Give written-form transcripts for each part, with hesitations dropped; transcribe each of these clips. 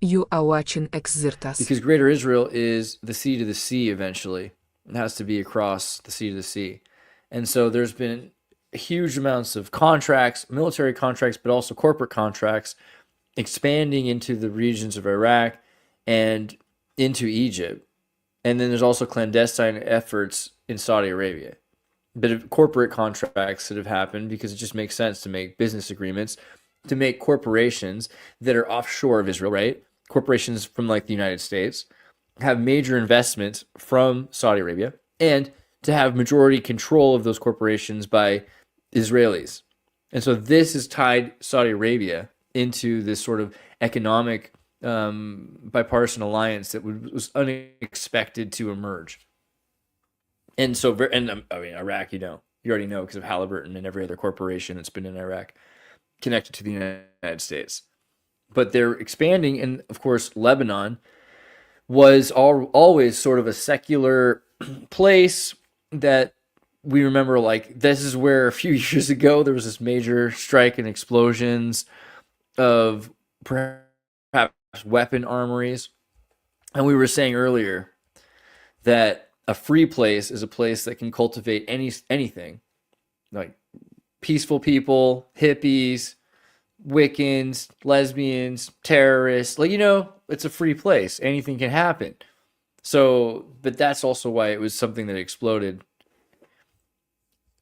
You are watching Xirtus. because Greater Israel is the sea to the sea eventually. It has to be across the sea to the sea. And so there's been huge amounts of contracts, military contracts, but also corporate contracts expanding into the regions of Iraq and into Egypt. And then there's also clandestine efforts in Saudi Arabia. Bit of corporate contracts that have happened because it just makes sense to make business agreements to make corporations that are offshore of Israel, right? Corporations from like the United States have major investments from Saudi Arabia and to have majority control of those corporations by Israelis. And so this has tied Saudi Arabia into this sort of economic bipartisan alliance that was unexpected to emerge. And so, I mean, Iraq, you already know because of Halliburton and every other corporation that's been in Iraq connected to the United States. But they're expanding, and of course, Lebanon was always sort of a secular place that we remember. Like this is where a few years ago there was this major strike and explosions of perhaps weapon armories, and we were saying earlier that a free place is a place that can cultivate anything like peaceful people, hippies, Wiccans, lesbians, terrorists. Like, it's a free place. Anything can happen. So, but that's also why it was something that exploded.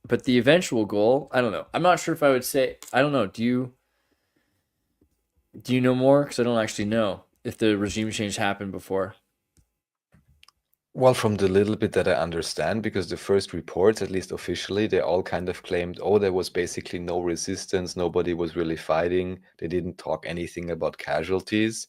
But the eventual goal, I don't know. I'm not sure if I would say, I don't know. Do you know more? Because I don't actually know if the regime change happened before. Well, from the little bit that I understand, because the first reports, at least officially, they all kind of claimed, oh, there was basically no resistance, nobody was really fighting, they didn't talk anything about casualties.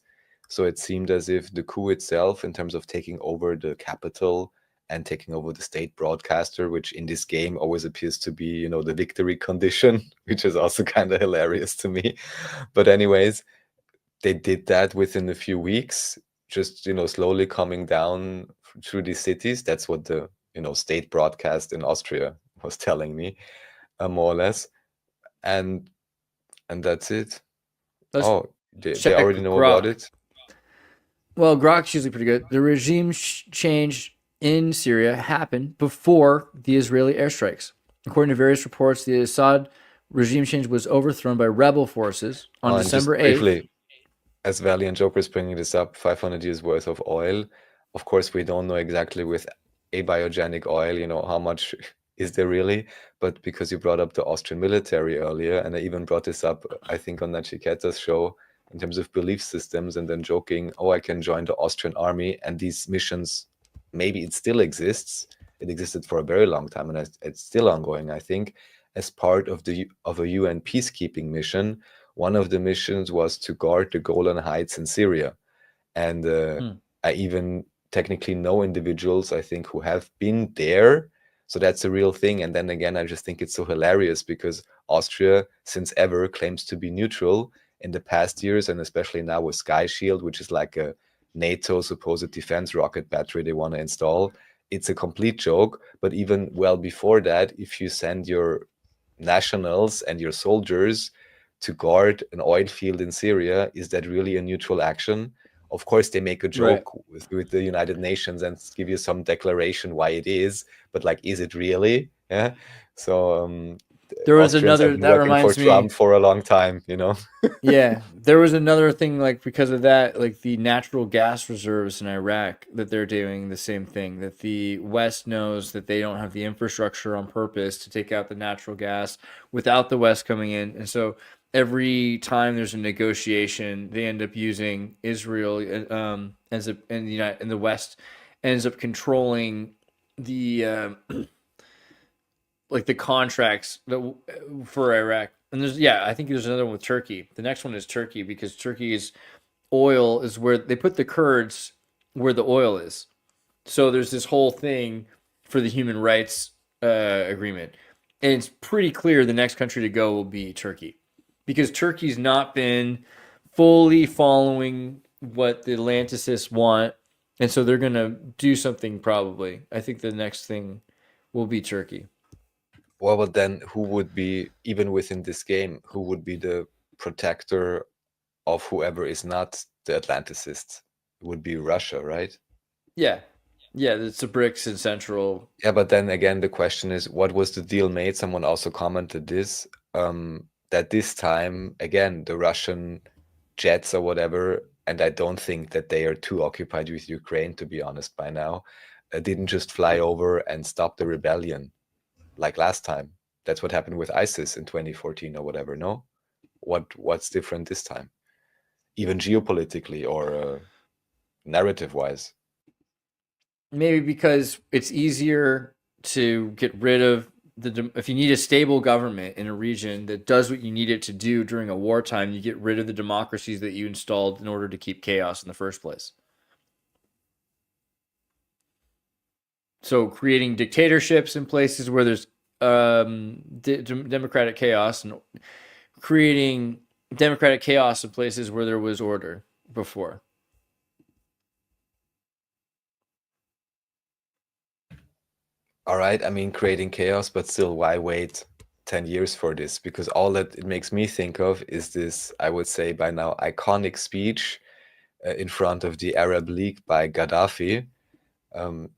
So it seemed as if the coup itself, in terms of taking over the capital and taking over the state broadcaster, which in this game always appears to be, the victory condition, which is also kind of hilarious to me. But anyways, they did that within a few weeks, just slowly coming down through these cities. That's what the state broadcast in Austria was telling me, more or less. And that's it. Let's Oh, they check already know about Grok. it. Well, Grok's usually pretty good. The regime change in Syria happened before the Israeli airstrikes. According to various reports, the Assad regime change was overthrown by rebel forces on And just December 8th. briefly, as Valiant Joker is bringing this up, 500 years worth of oil. Of course, we don't know exactly with abiogenic oil, how much is there really? But because you brought up the Austrian military earlier, and I even brought this up, I think, on Nachiketa's show in terms of belief systems, and then joking, oh, I can join the Austrian army, and these missions, maybe it still exists. It existed for a very long time, and it's still ongoing, I think, as part of a UN peacekeeping mission. One of the missions was to guard the Golan Heights in Syria. And Hmm. I even technically know individuals, I think, who have been there. So that's a real thing. And then again, I just think it's so hilarious because Austria, since ever, claims to be neutral in the past years, and especially now with Sky Shield, which is like a NATO supposed defense rocket battery they want to install. It's a complete joke. But even well before that, if you send your nationals and your soldiers to guard an oil field in Syria, is that really a neutral action? Of course, they make a Right. joke with the United Nations and give you some declaration why it is, but like, is it really? Yeah. So There was Austrians have another, been that working for reminds me. Trump for a long time. Yeah, there was another thing like because of that, like the natural gas reserves in Iraq that they're doing the same thing. That the West knows that they don't have the infrastructure on purpose to take out the natural gas without the West coming in, and so every time there's a negotiation, they end up using Israel ends up in the United in the West ends up controlling the like the contracts that for Iraq. And I think there's another one with Turkey. The next one is Turkey because Turkey's oil is where they put the Kurds where the oil is. So there's this whole thing for the human rights agreement, and it's pretty clear the next country to go will be Turkey because Turkey's not been fully following what the Atlanticists want, and so they're gonna do something probably. I think the next thing will be Turkey. Well, but then who would be, even within this game, who would be the protector of whoever is not the Atlanticists. It would be Russia, right? Yeah. Yeah, it's the BRICS and Central. Yeah, but then again, the question is, what was the deal made? Someone also commented this, that this time, again, the Russian jets or whatever, and I don't think that they are too occupied with Ukraine, to be honest, by now, didn't just fly over and stop the rebellion like last time. That's what happened with ISIS in 2014 or whatever, no? What's different this time? Even geopolitically or narrative-wise. Maybe because it's easier to get rid of if you need a stable government in a region that does what you need it to do during a wartime, you get rid of the democracies that you installed in order to keep chaos in the first place. So creating dictatorships in places where there's democratic chaos, and creating democratic chaos in places where there was order before. All right, I mean, creating chaos, but still, why wait 10 years for this? Because all that it makes me think of is this, I would say by now, iconic speech in front of the Arab League by Gaddafi.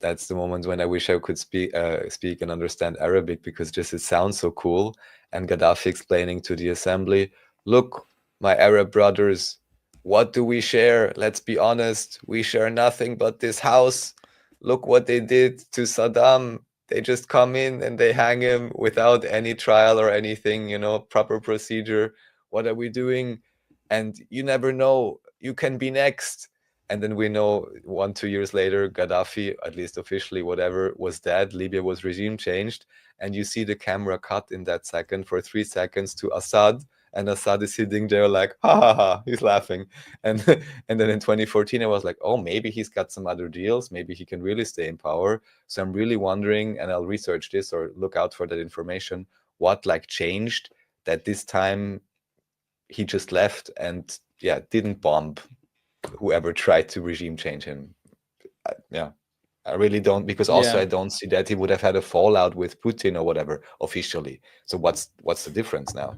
That's the moment when I wish I could speak and understand Arabic, because just it sounds so cool. And Gaddafi explaining to the assembly, look, my Arab brothers, what do we share? Let's be honest, we share nothing but this house. Look what they did to Saddam. They just come in and they hang him without any trial or anything, proper procedure. What are we doing? And you never know, you can be next. And then we know 1-2 years later, Gaddafi, at least officially, whatever, was dead. Libya was regime changed. And you see the camera cut in that second for 3 seconds to Assad. And Assad is sitting there like, ha ha ha, he's laughing. And then in 2014, I was like, oh, maybe he's got some other deals. Maybe he can really stay in power. So I'm really wondering, and I'll research this or look out for that information, what changed that this time he just left and didn't bomb whoever tried to regime change him. I really don't, because also I don't see that he would have had a fallout with Putin or whatever officially. So what's the difference now?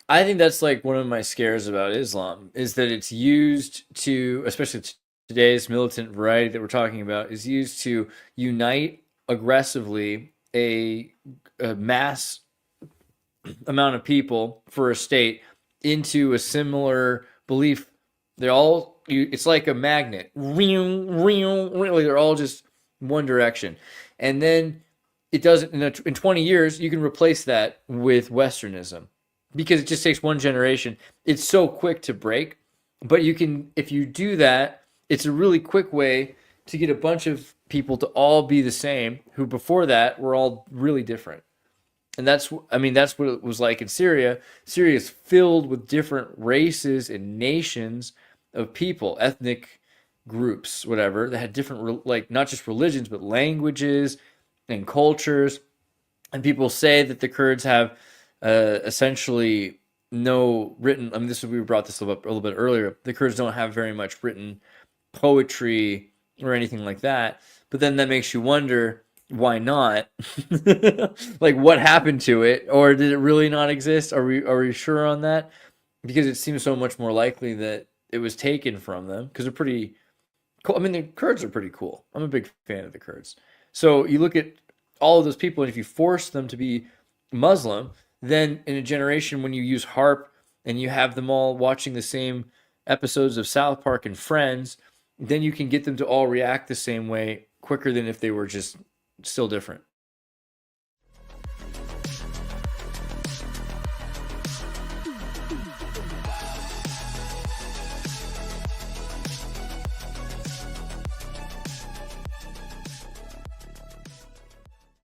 I think that's one of my scares about Islam, is that it's used to, especially today's militant variety that we're talking about, is used to unite aggressively a mass amount of people for a state into a similar belief. It's like a magnet. They're all just one direction. And then it doesn't, in 20 years, you can replace that with Westernism, because it just takes one generation. It's so quick to break, but if you do that, it's a really quick way to get a bunch of people to all be the same, who before that were all really different. And that's what it was like in Syria. Syria is filled with different races and nations of people, ethnic groups, whatever, that had different, not just religions, but languages and cultures. And people say that the Kurds have essentially no written, we brought this up a little bit earlier, the Kurds don't have very much written poetry or anything like that. But then that makes you wonder, why not? What happened to it? Or did it really not exist? Are we sure on that? Because it seems so much more likely that it was taken from them, because they're pretty cool. The Kurds are pretty cool. I'm a big fan of the Kurds. So you look at all of those people, and if you force them to be Muslim, then in a generation when you use harp and you have them all watching the same episodes of South Park and Friends, then you can get them to all react the same way quicker than if they were just still different.